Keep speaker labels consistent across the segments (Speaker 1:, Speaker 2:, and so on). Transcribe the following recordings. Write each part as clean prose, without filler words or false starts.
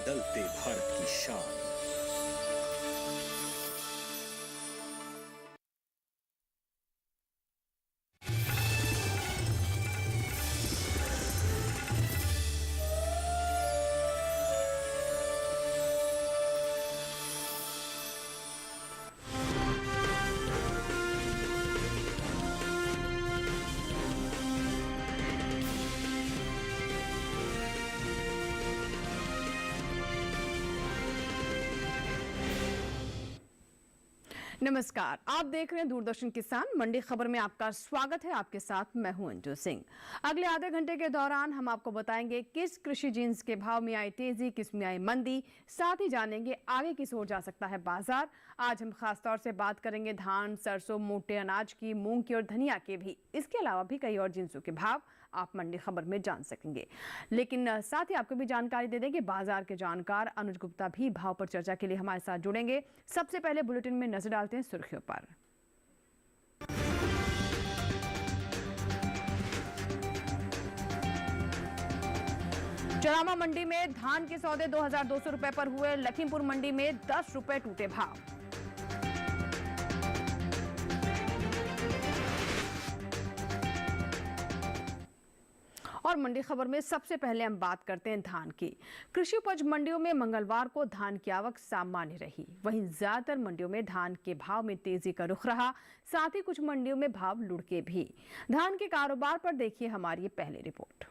Speaker 1: बदलते भारत की शान।
Speaker 2: नमस्कार, आप देख रहे हैं दूरदर्शन किसान मंडी खबर में आपका स्वागत है। आपके साथ मैं हूं अंजू सिंह। अगले आधे घंटे के दौरान हम आपको बताएंगे किस कृषि जिन्स के भाव में आई तेजी, किस में आई मंदी, साथ ही जानेंगे आगे किस ओर जा सकता है बाजार। आज हम खास तौर से बात करेंगे धान, सरसों, मोटे अनाज की, मूंग की और धनिया के भी। इसके अलावा भी कई और जिन्सों के भाव आप मंडी खबर में जान सकेंगे। लेकिन साथ ही आपको भी जानकारी दे दें कि बाजार के जानकार अनुज गुप्ता भी भाव पर चर्चा के लिए हमारे साथ जुड़ेंगे। सबसे पहले बुलेटिन में नजर डालते हैं सुर्खियों पर। चरामा मंडी में धान के सौदे 2200 रुपए पर हुए। लखीमपुर मंडी में 10 रुपए टूटे भाव। और मंडी खबर में सबसे पहले हम बात करते हैं धान की। कृषि उपज मंडियों में मंगलवार को धान की आवक सामान्य रही। वहीं ज्यादातर मंडियों में धान के भाव में तेजी का रुख रहा, साथ ही कुछ मंडियों में भाव लुढ़के भी। धान के कारोबार पर देखिए हमारी ये पहली रिपोर्ट।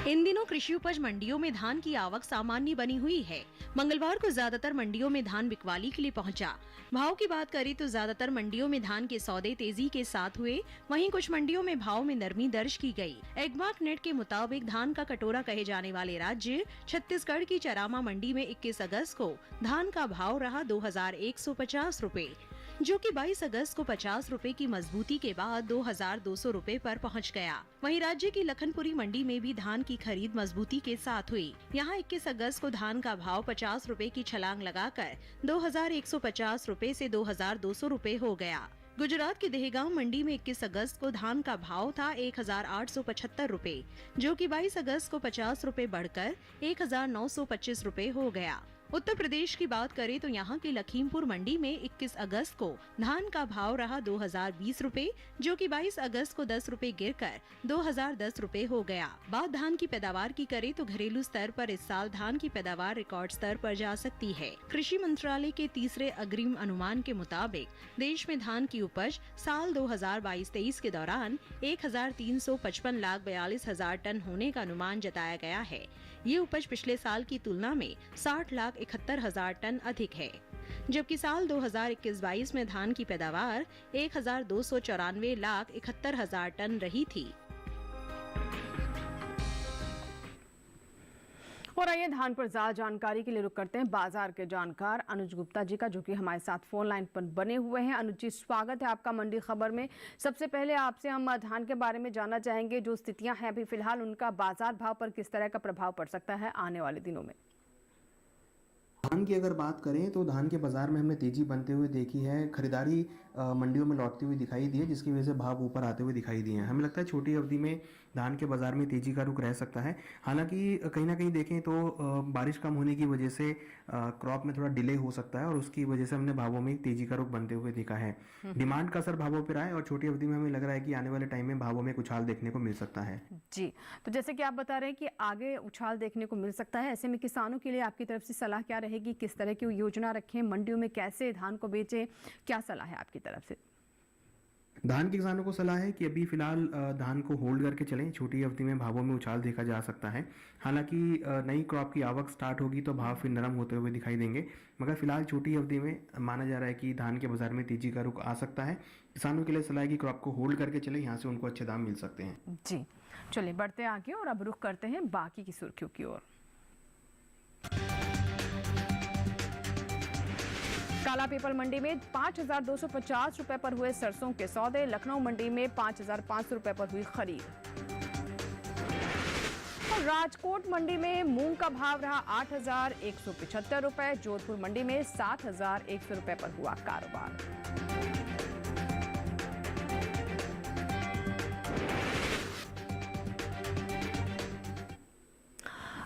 Speaker 3: इन दिनों कृषि उपज मंडियों में धान की आवक सामान्य बनी हुई है। मंगलवार को ज्यादातर मंडियों में धान बिकवाली के लिए पहुंचा। भाव की बात करें तो ज्यादातर मंडियों में धान के सौदे तेजी के साथ हुए, वहीं कुछ मंडियों में भाव में नरमी दर्ज की गई। एग्मार्क नेट के मुताबिक धान का कटोरा कहे जाने वाले राज्य छत्तीसगढ़ की चरामा मंडी में 21 अगस्त को धान का भाव रहा 2150 रुपए, जो कि 22 अगस्त को 50 रुपए की मजबूती के बाद 2200 रुपए पर पहुंच गया। वहीं राज्य की लखनपुरी मंडी में भी धान की खरीद मजबूती के साथ हुई। यहां 21 अगस्त को धान का भाव 50 रुपए की छलांग लगाकर 2150 रुपए से 2200 रुपए हो गया। गुजरात के दहेगांव मंडी में 21 अगस्त को धान का भाव था 1875 रुपए, जो कि 22 अगस्त को 50 रुपए बढ़कर 1925 रुपए हो गया। उत्तर प्रदेश की बात करें तो यहाँ की लखीमपुर मंडी में 21 अगस्त को धान का भाव रहा 2020 रुपए, जो कि 22 अगस्त को 10 रुपए गिरकर 2010 रुपए हो गया। बात धान की पैदावार की करें तो घरेलू स्तर पर इस साल धान की पैदावार रिकॉर्ड स्तर पर जा सकती है। कृषि मंत्रालय के तीसरे अग्रिम अनुमान के मुताबिक देश में धान की उपज साल 2022-23 के दौरान 1,355,42,000 टन होने का अनुमान जताया गया है। ये उपज पिछले साल की तुलना में 60,71,000 टन अधिक है, जबकि साल 2021-22 में धान की पैदावार 1,294,71,000 टन रही थी।
Speaker 2: और आइए धान पर ज्यादा जानकारी के लिए रुक करते हैं बाजार के जानकार अनुज गुप्ता जी का, जो कि हमारे साथ फोन लाइन पर बने हुए हैं। अनुज जी, स्वागत है आपका मंडी खबर में। सबसे पहले आपसे हम धान के बारे में जानना चाहेंगे, जो स्थितियां हैं अभी फिलहाल, उनका बाजार भाव पर किस तरह का प्रभाव पड़ सकता है आने वाले दिनों में?
Speaker 4: धान की अगर बात करें तो धान के बाजार में हमने तेजी बनते हुए देखी है। खरीदारी मंडियों में लौटती हुई दिखाई दी है, जिसकी वजह से भाव ऊपर आते हुए दिखाई दिए हैं। हमें लगता है छोटी अवधि में धान के बाजार में तेजी का रुख रह सकता है। हालांकि कहीं ना कहीं देखें तो बारिश कम होने की वजह से क्रॉप में थोड़ा डिले हो सकता है, और उसकी वजह से हमने भावों में तेजी का रुख बनते हुए देखा है। डिमांड का असर भावों पर आए, और छोटी अवधि में हमें लग रहा है कि आने वाले टाइम में भावों में उछाल देखने को मिल सकता है।
Speaker 2: जी, तो जैसे कि आप बता रहे हैं कि आगे उछाल देखने को मिल सकता है, ऐसे में किसानों के लिए आपकी तरफ से सलाह क्या रहेगी? किस तरह की योजना रखें, मंडियों में कैसे धान को बेचें, क्या सलाह है आपकी तरफ से?
Speaker 4: धान के किसानों को सलाह है कि अभी फिलहाल धान को होल्ड करके चलें। छोटी अवधि में भावों में उछाल देखा जा सकता है। हालांकि नई क्रॉप की आवक स्टार्ट होगी तो भाव फिर नरम होते हुए दिखाई देंगे, मगर फिलहाल छोटी अवधि में माना जा रहा है कि धान के बाजार में तेजी का रुख आ सकता है। किसानों के लिए सलाह है कि क्रॉप को होल्ड करके चले, यहाँ से उनको अच्छे दाम मिल सकते हैं।
Speaker 2: जी, चलिए बढ़ते आगे और अब रुख करते हैं बाकी की सुर्खियों की ओर। काला पीपल मंडी में 5,250 रुपए पर हुए सरसों के सौदे। लखनऊ मंडी में 5,500 रुपए पर हुई खरीद। और राजकोट मंडी में मूंग का भाव रहा 8,175 रुपए। जोधपुर मंडी में 7,100 रुपए पर हुआ कारोबार।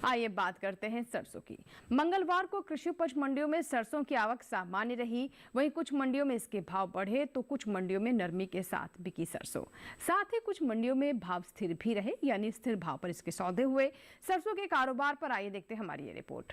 Speaker 2: आइए बात करते हैं सरसों की। मंगलवार को कृषि उपज मंडियों में सरसों की आवक सामान्य रही। वहीं कुछ मंडियों में इसके भाव बढ़े तो कुछ मंडियों में नरमी के साथ बिकी सरसों। साथ ही कुछ मंडियों में भाव स्थिर भी रहे, यानी स्थिर भाव पर इसके सौदे हुए। सरसों के कारोबार पर आइए देखते हैं हमारी ये रिपोर्ट।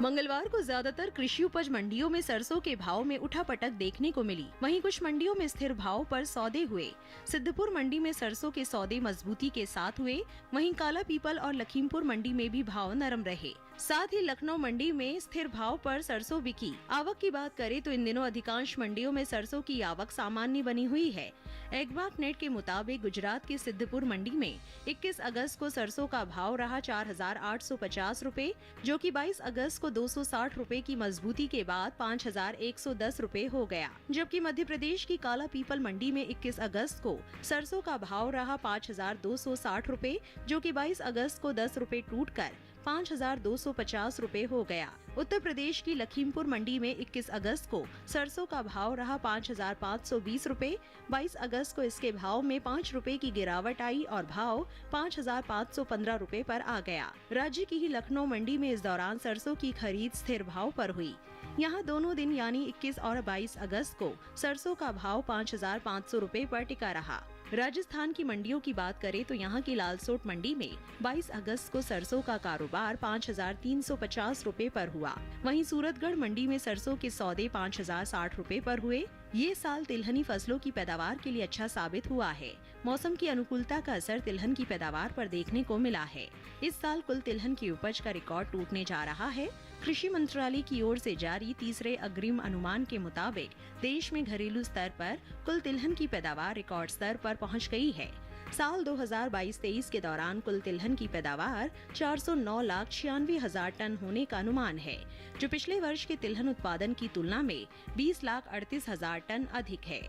Speaker 3: मंगलवार को ज्यादातर कृषि उपज मंडियों में सरसों के भाव में उठापटक देखने को मिली। वहीं कुछ मंडियों में स्थिर भाव पर सौदे हुए। सिद्धपुर मंडी में सरसों के सौदे मजबूती के साथ हुए। वहीं काला पीपल और लखीमपुर मंडी में भी भाव नरम रहे। साथ ही लखनऊ मंडी में स्थिर भाव पर सरसों बिकी। आवक की बात करें तो इन दिनों अधिकांश मंडियों में सरसों की आवक सामान्य बनी हुई है। एग्मार्क नेट के मुताबिक गुजरात की सिद्धपुर मंडी में 21 अगस्त को सरसों का भाव रहा 4,850 रुपए, जो कि 22 अगस्त को 260 रुपए की मजबूती के बाद 5,110 रुपए हो गया। जबकि मध्य प्रदेश की काला पीपल मंडी में 21 अगस्त को सरसों का भाव रहा 5,260 रुपए, जो कि 22 अगस्त को 10 रुपए टूट कर 5,250 रुपए हो गया। उत्तर प्रदेश की लखीमपुर मंडी में 21 अगस्त को सरसों का भाव रहा 5,520 रुपए। 22 अगस्त को इसके भाव में 5 रुपए की गिरावट आई और भाव 5,515 रुपए पर आ गया। राज्य की ही लखनऊ मंडी में इस दौरान सरसों की खरीद स्थिर भाव पर हुई। यहाँ दोनों दिन यानी 21 और 22 अगस्त को सरसों का भाव 5,500 रुपए पर टिका रहा। राजस्थान की मंडियों की बात करें तो यहाँ की लालसोट मंडी में 22 अगस्त को सरसों का कारोबार 5,350 रुपए पर हुआ। वहीं सूरतगढ़ मंडी में सरसों के सौदे 5,060 रुपए पर हुए। ये साल तिलहनी फसलों की पैदावार के लिए अच्छा साबित हुआ है। मौसम की अनुकूलता का असर तिलहन की पैदावार पर देखने को मिला है। इस साल कुल तिलहन की उपज का रिकॉर्ड टूटने जा रहा है। कृषि मंत्रालय की ओर से जारी तीसरे अग्रिम अनुमान के मुताबिक देश में घरेलू स्तर पर कुल तिलहन की पैदावार रिकॉर्ड स्तर पर पहुंच गई है। साल 2022-23 के दौरान कुल तिलहन की पैदावार 409,96,000 टन होने का अनुमान है, जो पिछले वर्ष के तिलहन उत्पादन की तुलना में 20,38,000 टन अधिक है।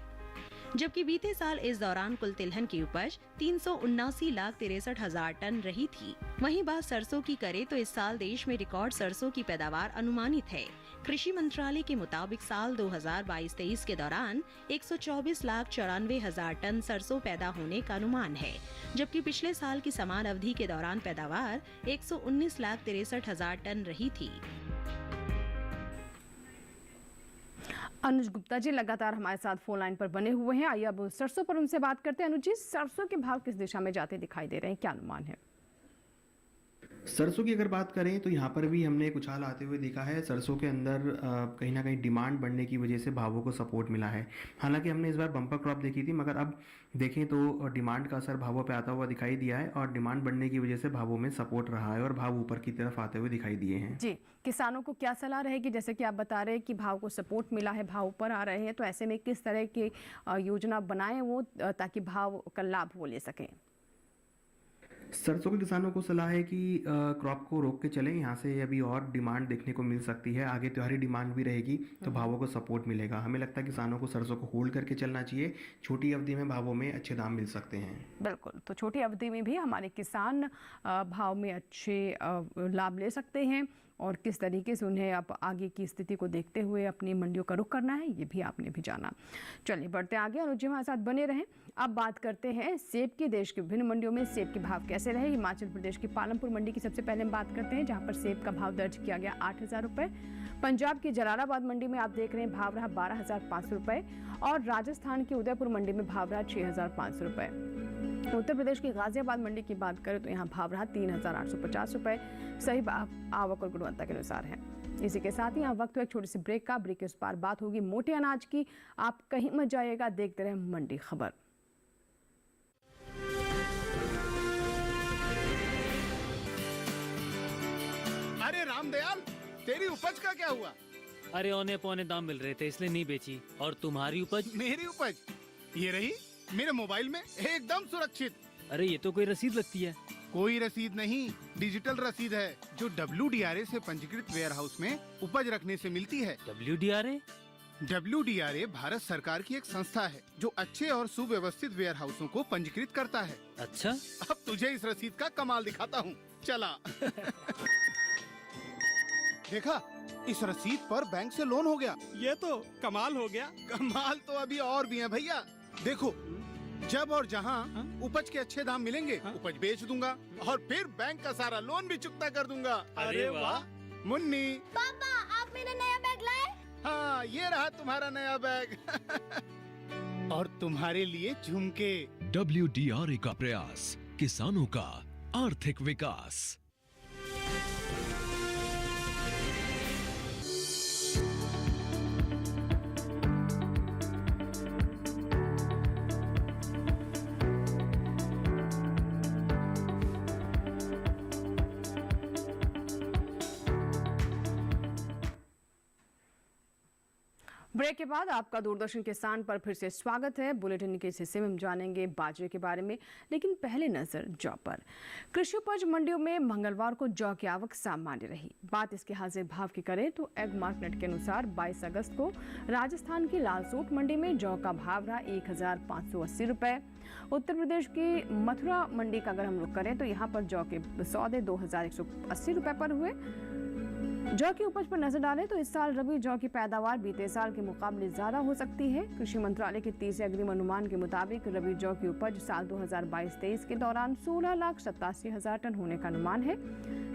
Speaker 3: जबकि बीते साल इस दौरान कुल तिलहन की उपज 379,63,000 टन रही थी। वहीं बात सरसों की करे तो इस साल देश में रिकॉर्ड सरसों की पैदावार अनुमानित है। कृषि मंत्रालय के मुताबिक साल 2022-23 के दौरान 124,94,000 टन सरसों पैदा होने का अनुमान है, जबकि पिछले साल की समान अवधि के दौरान पैदावार 119,63,000 टन रही थी।
Speaker 2: अनुज गुप्ता जी लगातार हमारे साथ फोन लाइन पर बने हुए हैं। आइए अब सरसों पर उनसे बात करते हैं। अनुज जी, सरसों के भाव किस दिशा में जाते दिखाई दे रहे हैं, क्या अनुमान है?
Speaker 4: सरसों की अगर बात करें तो यहाँ पर भी हमने एक उछाल आते हुए देखा है। सरसों के अंदर कहीं ना कहीं डिमांड बढ़ने की वजह से भावों को सपोर्ट मिला है। हालांकि हमने इस बार बम्पर क्रॉप देखी थी, मगर अब देखें तो डिमांड का असर भावों पे आता हुआ दिखाई दिया है और डिमांड बढ़ने की वजह से भावों में सपोर्ट रहा है और भाव ऊपर की तरफ आते हुए दिखाई दिए हैं।
Speaker 2: जी, किसानों को क्या सलाह रहेगी? जैसे कि आप बता रहे हैं कि भाव को सपोर्ट मिला है, भाव ऊपर आ रहे हैं, तो ऐसे में किस तरह की योजना बनाएं वो ताकि भाव का लाभ वो ले सकें?
Speaker 4: सरसों के किसानों को सलाह है कि क्रॉप को रोक के चलें। यहाँ से अभी और डिमांड देखने को मिल सकती है। आगे त्योहारी डिमांड भी रहेगी तो भावों को सपोर्ट मिलेगा। हमें लगता है किसानों को सरसों को होल्ड करके चलना चाहिए। छोटी अवधि में भावों में अच्छे दाम मिल सकते हैं।
Speaker 2: बिल्कुल, तो छोटी अवधि में भी हमारे किसान भाव में अच्छे लाभ ले सकते हैं और किस तरीके से उन्हें अब आगे की स्थिति को देखते हुए अपनी मंडियों का रुख करना है, ये भी आपने भी जाना। चलिए बढ़ते आगे, अनुज जी हमारे साथ बने रहें। अब बात करते हैं सेब की। देश की विभिन्न मंडियों में सेब के भाव कैसे रहे। हिमाचल प्रदेश की पालमपुर मंडी की सबसे पहले हम बात करते हैं, जहां पर सेब का भाव दर्ज किया गया 8,000 रुपये। पंजाब की जलालाबाद मंडी में आप देख रहे हैं भाव रहा 12,500 रुपये और राजस्थान की उदयपुर मंडी में भाव रहा 6,500 रुपये। उत्तर प्रदेश की गाजियाबाद मंडी की बात करें तो यहाँ भाव रहा 3,850 रुपये। सही भाव आवक और गुणवत्ता के अनुसार है। इसी के साथ ही यहाँ वक्त हुआ एक छोटी सी ब्रेक का। ब्रेक के उस पार बात होगी मोटे अनाज की। आप कहीं मत जाइएगा, देखते रहे मंडी खबर।
Speaker 5: अरे रामदयाल, तेरी उपज का क्या हुआ?
Speaker 1: अरे औने पौने दाम मिल रहे थे इसलिए नहीं बेची। और तुम्हारी उपज?
Speaker 5: मेरी उपज ये रही मेरे मोबाइल में एकदम सुरक्षित।
Speaker 1: अरे ये तो कोई रसीद लगती है।
Speaker 5: कोई रसीद नहीं, डिजिटल रसीद है जो WDRA से पंजीकृत वेयर हाउस में उपज रखने से मिलती है।
Speaker 1: WDRA?
Speaker 5: WDRA भारत सरकार की एक संस्था है जो अच्छे और सुव्यवस्थित वेयर हाउसों को पंजीकृत करता है।
Speaker 1: अच्छा,
Speaker 5: अब तुझे इस रसीद का कमाल दिखाता हूँ, चला। देखा, इस रसीद पर बैंक से लोन हो गया।
Speaker 6: ये तो कमाल हो गया।
Speaker 5: कमाल तो अभी और भी है भैया। देखो, जब और जहाँ उपज के अच्छे दाम मिलेंगे उपज बेच दूंगा और फिर बैंक का सारा लोन भी चुकता कर दूंगा।
Speaker 1: अरे वाह।
Speaker 5: मुन्नी,
Speaker 6: पापा आप मेरा नया बैग लाए?
Speaker 5: हाँ ये रहा तुम्हारा नया बैग और तुम्हारे लिए झुमके।
Speaker 7: WDRA का प्रयास, किसानों का आर्थिक विकास।
Speaker 2: ब्रेक के बाद आपका दूरदर्शन किसान पर फिर से स्वागत है। बुलेटिन के इस हिस्से में हम जानेंगे बाजरे के बारे में, लेकिन पहले नजर जौ पर। कृषि उपज मंडियों में मंगलवार को जौ की आवक सामान्य रही। बात इसके हाजिर भाव की करें तो एग मार्केट के अनुसार 22 अगस्त को राजस्थान की लालसोट मंडी में जौ का भाव रहा 1580 रुपए। उत्तर प्रदेश की मथुरा मंडी का अगर हम लोग करें तो यहाँ पर जौ के सौदे 2180 रुपए पर हुए। जौ की उपज पर नजर डालें तो इस साल रबी जौ की पैदावार बीते साल के मुकाबले ज्यादा हो सकती है। कृषि मंत्रालय के तीसरे अग्रिम अनुमान के मुताबिक रबी जौ की उपज साल 2022-23 के दौरान 16,87,000 टन होने का अनुमान है,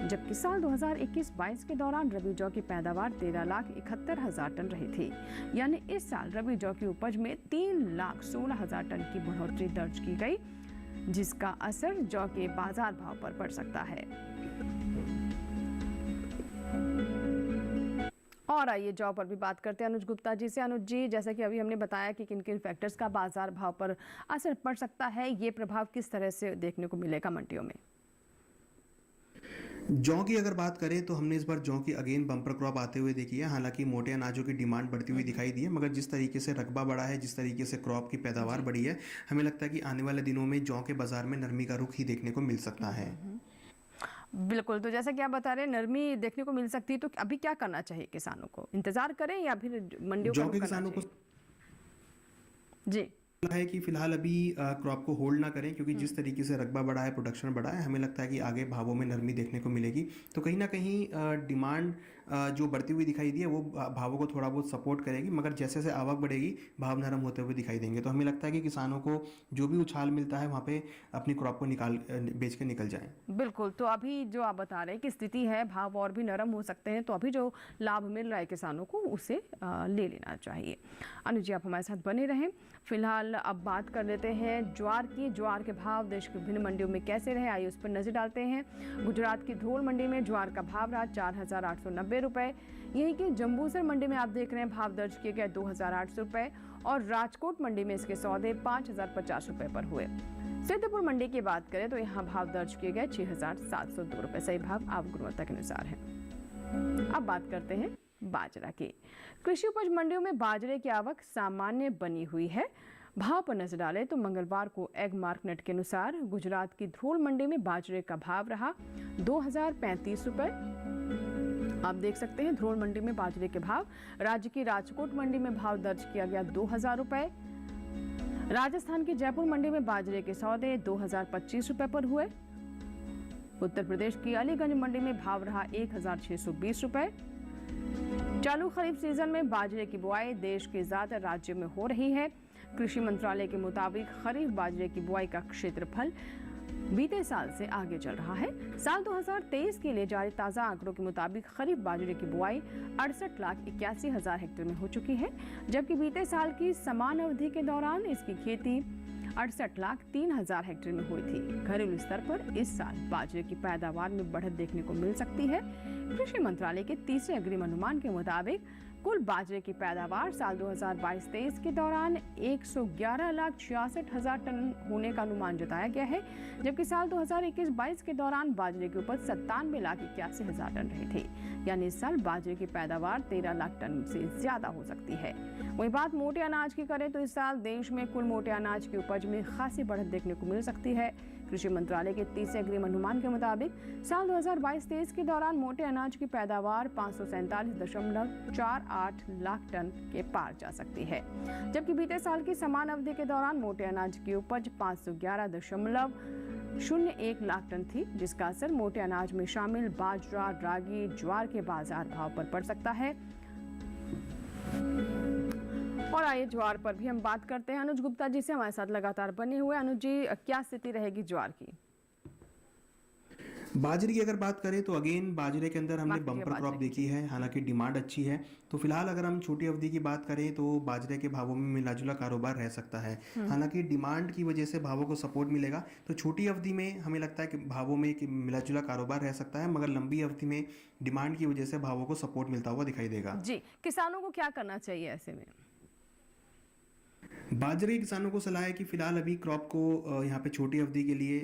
Speaker 2: जबकि साल 2021-22 के दौरान रबी जौ की पैदावार 13,71,000 टन रही थी। यानी इस साल रबी जौ की उपज में 3,16,000 टन की बढ़ोतरी दर्ज की गई, जिसका असर जौ के बाजार भाव पर पड़ सकता है। और आइए जौ पर भी बात करते हैं अनुज गुप्ता जी से। अनुज जी, जैसा कि अभी हमने बताया कि किन किन फैक्टर्स का बाजार भाव पर असर पड़ सकता है, ये प्रभाव किस तरह से देखने को मिलेगा मंडियों में?
Speaker 4: जौ की अगर बात करें तो हमने इस बार जौ की अगेन बम्पर क्रॉप आते हुए देखी है। हालांकि मोटे अनाजों की डिमांड बढ़ती हुई दिखाई दी है, मगर जिस तरीके से रकबा बढ़ा है, जिस तरीके से क्रॉप की पैदावार बढ़ी है, हमें लगता है कि आने वाले दिनों में जौ के बाजार में नरमी का रुख ही देखने को मिल सकता है।
Speaker 2: बिल्कुल, तो जैसा कि आप बता रहे हैं नरमी देखने को मिल सकती है, तो अभी क्या करना चाहिए किसानों को? इंतजार करें या फिर मंडियों
Speaker 4: जौ के किसानों को
Speaker 2: जी
Speaker 4: है कि फिलहाल अभी क्रॉप को होल्ड ना करें, क्योंकि जिस तरीके से रकबा बढ़ा है, प्रोडक्शन बढ़ा है, हमें लगता है कि आगे भावों में नरमी देखने को मिलेगी। तो कहीं ना कहीं डिमांड जो बढ़ती हुई दिखाई दी है वो भावों को थोड़ा बहुत सपोर्ट करेगी, मगर जैसे जैसे आवक बढ़ेगी भाव नरम होते हुए दिखाई देंगे। तो हमें लगता है कि किसानों को जो भी उछाल मिलता है वहाँ पे अपनी क्रॉप को बेच के निकल जाएं।
Speaker 2: बिल्कुल, तो अभी जो आप बता रहे हैं कि स्थिति है, भाव और भी नरम हो सकते हैं, तो अभी जो लाभ मिल रहा है किसानों को उसे ले लेना चाहिए। अनुज जी, आप हमारे साथ बने रहें। फिलहाल अब बात कर लेते हैं ज्वार की। ज्वार के भाव देश की विभिन्न मंडियों में कैसे रहे, आइए उस पर नजर डालते हैं। गुजरात की धोल मंडी में ज्वार का भाव रहा 4,890 रुपए। यही कि जम्बूसर मंडी में आप देख रहे हैं भाव दर्ज किए गए 2,800 रुपए, और राजकोट मंडी में इसके सौदे 5,050 रुपए पर हुए। सिद्धपुर मंडी की बात करें तो यहाँ भाव दर्ज किए गए 6,702 रुपए। सही भाव आवक गुणवत्ता के अनुसार है। अब बात करते हैं बाजरा की। कृषि उपज मंडियों में बाजरे की आवक सामान्य बनी हुई है। भाव पर नजर डालें तो मंगलवार को एग मार्केट के अनुसार गुजरात की धोल मंडी में बाजरे का भाव रहा 2,035 रुपए। आप देख सकते हैं धोल मंडी में बाजरे के भाव। राज्य की राजकोट मंडी में भाव दर्ज किया गया 2,000 रुपए। राजस्थान की जयपुर मंडी में बाजरे के सौदे 2,025 रुपए पर हुए। उत्तर प्रदेश की अलीगंज मंडी में भाव रहा 1,620 रुपए। चालू खरीफ सीजन में बाजरे की बुआई देश के ज्यादा राज्यों में हो रही है। कृषि मंत्रालय के मुताबिक खरीफ बाजरे की बुआई का क्षेत्रफल बीते साल से आगे चल रहा है। साल 2023 के लिए जारी ताज़ा आंकड़ों के मुताबिक खरीफ बाजरे की बुआई 68,81,000 हेक्टेयर में हो चुकी है, जबकि बीते साल की समान अवधि के दौरान इसकी खेती 68,03,000 हेक्टेयर में हुई थी। घरेलू स्तर पर इस साल बाजरे की पैदावार में बढ़त देखने को मिल सकती है। कृषि मंत्रालय के तीसरे अग्रिम अनुमान के मुताबिक कुल बाजरे की पैदावार साल 2022-23 के दौरान 111,66,000 टन होने का अनुमान जताया गया है, जबकि साल 2021-22 के दौरान बाजरे की उपज 97,81,000 टन रही थी। यानी इस साल बाजरे की पैदावार 13 लाख टन से ज्यादा हो सकती है। वही बात मोटे अनाज की करें तो इस साल देश में कुल मोटे अनाज की उपज में खासी बढ़त देखने को मिल सकती है। कृषि मंत्रालय के तीसरे अग्रिम अनुमान के मुताबिक साल 2022-23 के दौरान मोटे अनाज की पैदावार 547.48 लाख टन के पार जा सकती है, जबकि बीते साल की समान अवधि के दौरान मोटे अनाज की उपज 511.01 लाख टन थी, जिसका असर मोटे अनाज में शामिल बाजरा, रागी, ज्वार के बाजार भाव पर पड़ सकता है। और आइए ज्वार पर भी हम बात करते हैं। अनुज गुप्ता जी से हमारे साथ लगातार बने हुए। अनुज जी, क्या स्थिति रहेगी ज्वार की?
Speaker 4: बाजरे की अगर बात करें तो अगेन बाजरे के अंदर हमने
Speaker 2: मार्केट के
Speaker 4: बम्पर
Speaker 2: बाजरे
Speaker 4: क्रॉप देखी है, हालांकि डिमांड अच्छी है। तो फिलहाल अगर हम छोटी अवधि की बात करें तो बाजरे के भावों में मिलाजुला कारोबार रह सकता है। हालांकि डिमांड की वजह से भावों को सपोर्ट मिलेगा, तो छोटी अवधि में हमें लगता है कि भावों में एक मिलाजुला कारोबार रह सकता है, मगर लंबी अवधि में डिमांड की वजह से भावों को सपोर्ट मिलता हुआ दिखाई देगा।
Speaker 2: जी, किसानों को क्या करना चाहिए ऐसे में?
Speaker 4: बाजरे के किसानों को सलाह है कि फिलहाल अभी क्रॉप को यहाँ पे छोटी अवधि के लिए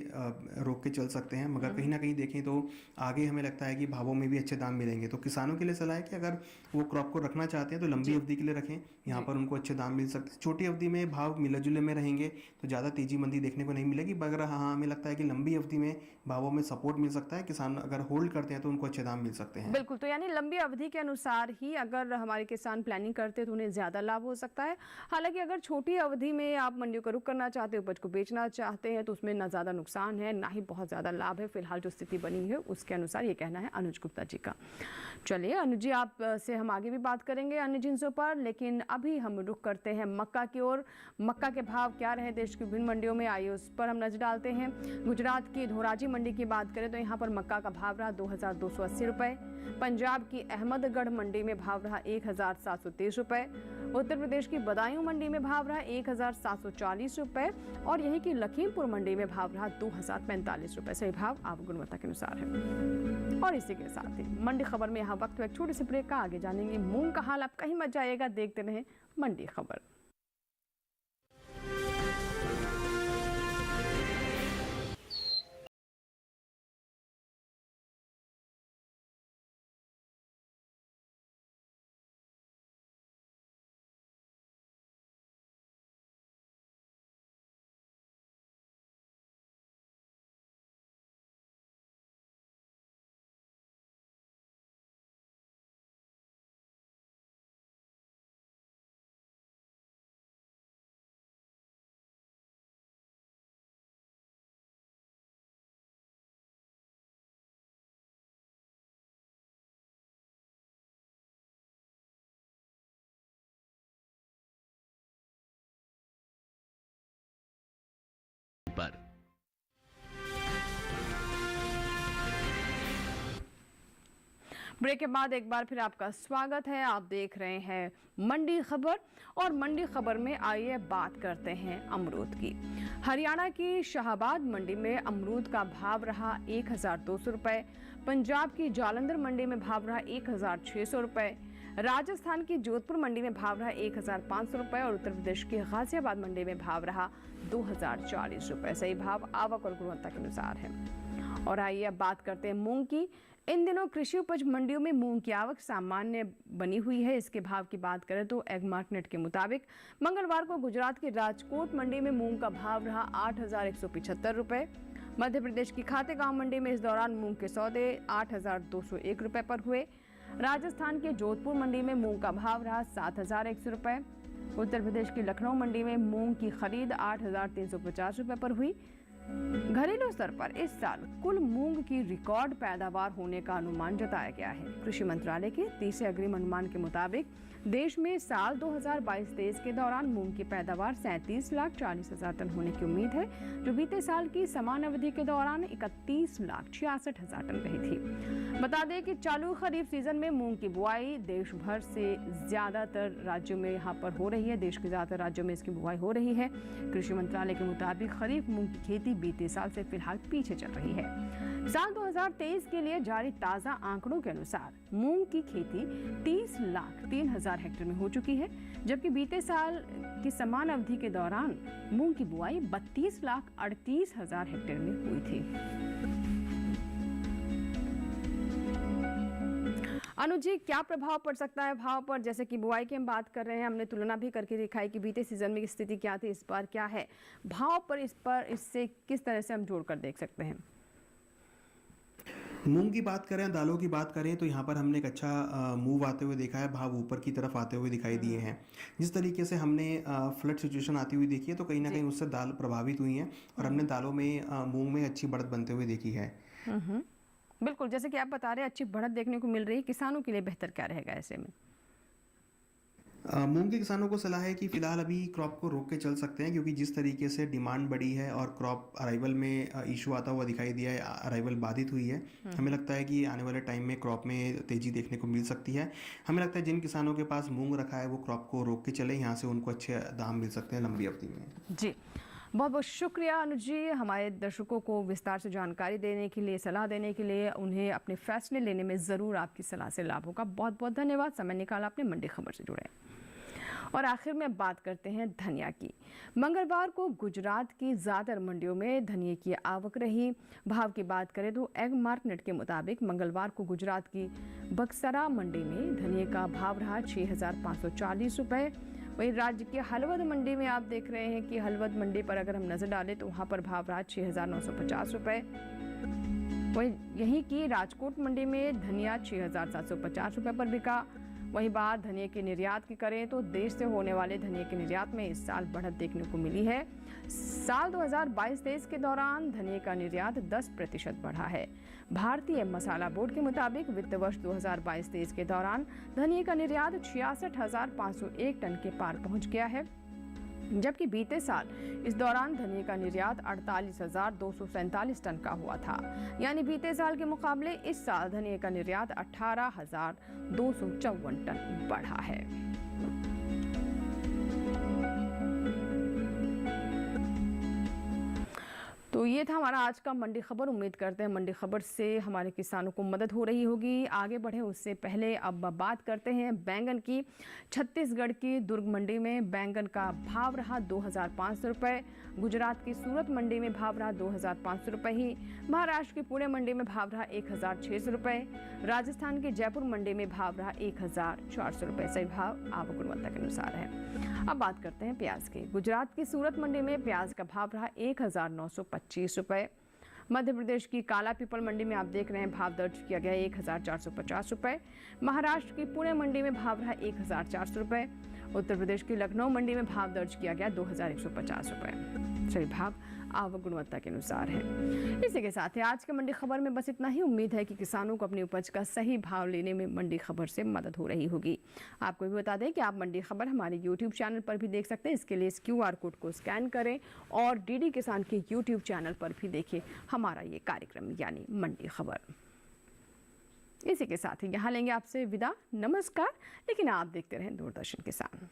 Speaker 4: रोक के चल सकते हैं, मगर कहीं ना कहीं देखें तो आगे हमें लगता है कि भावों में भी अच्छे दाम मिलेंगे। तो किसानों के लिए सलाह है कि अगर वो क्रॉप को रखना चाहते हैं तो लंबी अवधि के लिए रखें, यहाँ पर उनको अच्छे दाम मिल सकते हैं। छोटी अवधि में भाव मिले जुले में रहेंगे तो ज़्यादा तेजी मंदी देखने को नहीं मिलेगी, मगर हाँ हमें लगता है कि लंबी अवधि में भावों में सपोर्ट मिल सकता है। किसान अगर होल्ड करते हैं तो उनको अच्छे दाम मिल सकते हैं।
Speaker 2: बिल्कुल, तो यानी लंबी अवधि के अनुसार ही अगर हमारे किसान प्लानिंग करते हैं तो उन्हें ज्यादा लाभ हो सकता है। हालांकि अगर छोटी अवधि में आप मंडियों को रुक करना चाहते हैं, उपज को बेचना चाहते हैं, तो उसमें ना ज्यादा नुकसान है ना ही बहुत ज्यादा लाभ है। फिलहाल जो स्थिति बनी है उसके अनुसार ये कहना है अनुज गुप्ता जी का। चलिए अनुज जी, आप से हम आगे भी बात करेंगे अन्य जिन्सों पर, लेकिन अभी हम रुक करते हैं मक्का की ओर। मक्का के भाव क्या रहे देश की विभिन्न मंडियों में, आइए उस पर हम नजर डालते हैं। गुजरात की धोराजी मंडी की बात करें तो यहाँ पर मक्का का भाव रहा 2280 रुपए। पंजाब की अहमदगढ़ मंडी में भाव रहा 1730 रुपए। उत्तर प्रदेश की बदायूं मंडी में भाव रहा 1740 रुपए और यही की लखीमपुर मंडी में भाव रहा 2045 रुपए। सही भाव आवक गुणवत्ता के अनुसार है। और इसी के साथ ही मंडी खबर में यहाँ वक्त एक छोटे से ब्रेक का, आगे जानेंगे मूंग का हाल। आप कहीं मत जाइएगा, देखते रहें मंडी खबर।
Speaker 7: पर
Speaker 2: ब्रेक के बाद एक बार फिर आपका स्वागत है। आप देख रहे हैं मंडी खबर और मंडी खबर में आइए बात करते हैं अमरूद की। हरियाणा की शाहबाद मंडी में अमरूद का भाव रहा 1200 रुपए। पंजाब की जालंधर मंडी में भाव रहा 1600 रुपए। राजस्थान की जोधपुर मंडी में भाव रहा 1500 रुपए और उत्तर प्रदेश की गाजियाबाद मंडी में भाव रहा 2040 रुपए। सही भाव आवक और गुणवत्ता के अनुसार है। और आइए अब बात करते हैं मूंग की। इन दिनों कृषि उपज मंडियों में मूंग की आवक सामान्य बनी हुई है। इसके भाव की बात करें तो एगमार्कनेट के मुताबिक मंगलवार को गुजरात की राजकोट मंडी में मूंग का भाव रहा 8175 रुपए। मध्य प्रदेश की खातेगांव मंडी में इस दौरान मूंग के सौदे 8201 रुपए पर हुए। राजस्थान के जोधपुर मंडी में मूंग का भाव रहा 7100 रुपए। उत्तर प्रदेश की लखनऊ मंडी में मूंग की खरीद 8350 रुपए पर हुई। घरेलू स्तर पर इस साल कुल मूंग की रिकॉर्ड पैदावार होने का अनुमान जताया गया है। कृषि मंत्रालय के तीसरे अग्रिम अनुमान के मुताबिक देश में साल 2022-23 के दौरान मूंग की पैदावार 37,40,000 टन होने की उम्मीद है, जो बीते साल की समान अवधि के दौरान 31,66,000 टन रही थी। बता दें कि चालू खरीफ सीजन में मूंग की बुआई देश भर से ज्यादातर राज्यों में यहाँ पर हो रही है। देश के ज्यादातर राज्यों में इसकी बुआई हो रही है। कृषि मंत्रालय के मुताबिक खरीफ मूंग की खेती बीते साल से फिलहाल पीछे चल रही है। साल 2023 के लिए जारी ताजा आंकड़ों के अनुसार मूंग की खेती 30,03,000 हेक्टेयर में हो चुकी है, जबकि बीते साल की समान अवधि के दौरान मूंग की बुआई 32,38,000 हेक्टेयर में हुई थी। अनुज जी, क्या प्रभाव पड़ सकता है भाव पर? जैसे कि बुआई की हम बात कर रहे हैं, हमने तुलना भी करके दिखाई कि बीते सीजन में स्थिति क्या थी, इस बार क्या है भाव पर। इस पर इससे किस तरह से हम जोड़कर देख सकते हैं?
Speaker 4: मूंग की बात करें, दालों की बात करें तो यहाँ पर हमने एक अच्छा मूव आते हुए देखा है। भाव ऊपर की तरफ आते हुए दिखाई दिए हैं। जिस तरीके से हमने फ्लड सिचुएशन आती हुई देखी है तो कहीं ना कहीं उससे दाल प्रभावित हुई हैं और हमने दालों में मूंग में अच्छी बढ़त बनते हुए देखी है।
Speaker 2: बिल्कुल, जैसे कि आप बता रहे हैं अच्छी बढ़त देखने को मिल रही है। किसानों के लिए बेहतर क्या रहेगा ऐसे में?
Speaker 4: मूंग के किसानों को सलाह है कि फ़िलहाल अभी क्रॉप को रोक के चल सकते हैं, क्योंकि जिस तरीके से डिमांड बढ़ी है और क्रॉप अराइवल में इशू आता हुआ दिखाई दिया है, अराइवल बाधित हुई है। हमें लगता है कि आने वाले टाइम में क्रॉप में तेज़ी देखने को मिल सकती है। हमें लगता है जिन किसानों के पास मूंग रखा है वो क्रॉप को रोक के चले, यहाँ से उनको अच्छे दाम मिल सकते हैं लंबी अवधि में।
Speaker 2: जी, बहुत बहुत शुक्रिया अनुज जी, हमारे दर्शकों को विस्तार से जानकारी देने के लिए, सलाह देने के लिए। उन्हें अपने फैसले लेने में ज़रूर आपकी सलाह से लाभ होगा। बहुत बहुत धन्यवाद, समय निकाला आपने मंडी खबर से जुड़े। और आखिर में बात करते हैं धनिया की। मंगलवार को गुजरात की ज़्यादातर मंडियों में धनिये की आवक रही। भाव की बात करें तो एग मार्केट के मुताबिक मंगलवार को गुजरात की बक्सरा मंडी में धनिये का भाव रहा 6,540 रुपये। वहीं राज्य के हलवद मंडी में आप देख रहे हैं कि हलवद मंडी पर अगर हम नज़र डालें तो वहाँ पर भाव रहा 6,950 रुपये। वहीं यहीं की राजकोट मंडी में धनिया 6,750 रुपये पर बिका। वहीं बात धनिये के निर्यात की करें तो देश से होने वाले धनिये के निर्यात में इस साल बढ़त देखने को मिली है। साल 2022-23 के दौरान धनिये का निर्यात 10% बढ़ा है। भारतीय मसाला बोर्ड के मुताबिक वित्त वर्ष 2022-23 के दौरान धनिये का निर्यात 66,501 टन के पार पहुंच गया है, जबकि बीते साल इस दौरान धनिये का निर्यात 48,247 टन का हुआ था। यानी बीते साल के मुकाबले इस साल धनिये का निर्यात 18,254 टन बढ़ा है। तो ये था हमारा आज का मंडी खबर। उम्मीद करते हैं मंडी खबर से हमारे किसानों को मदद हो रही होगी। आगे बढ़े उससे पहले अब बात करते हैं बैंगन की। छत्तीसगढ़ की दुर्ग मंडी में बैंगन का भाव रहा 2,500 रुपये। गुजरात की सूरत मंडी में भाव रहा 2,500 रुपये ही। महाराष्ट्र की पुणे मंडी में भाव रहा 1,600 रुपये। राजस्थान की जयपुर मंडी में भाव रहा 1,400 रुपये। सही भाव आवक गुणवत्ता के अनुसार है। अब बात करते हैं प्याज की। गुजरात की सूरत मंडी में प्याज का भाव रहा 1,925 रुपये। मध्य प्रदेश की काला पीपल मंडी में आप देख रहे हैं भाव दर्ज किया गया 1,450 रुपये। महाराष्ट्र की पुणे मंडी में भाव रहा 1,400 रुपये। उत्तर प्रदेश की लखनऊ मंडी में भाव दर्ज किया गया 2,150 रुपये। सभी भाव आवक गुणवत्ता के अनुसार है। इसी के साथ ही आज के मंडी खबर में बस इतना ही। उम्मीद है कि किसानों को अपनी उपज का सही भाव लेने में मंडी खबर से मदद हो रही होगी। आपको भी बता दें कि आप मंडी खबर हमारे YouTube चैनल पर भी देख सकते हैं। इसके लिए इस QR कोड को स्कैन करें और DD किसान के YouTube चैनल पर भी देखें हमारा ये कार्यक्रम यानी मंडी खबर। इसी के साथ ही यहाँ लेंगे आपसे विदा। नमस्कार। लेकिन आप देखते रहें दूरदर्शन किसान।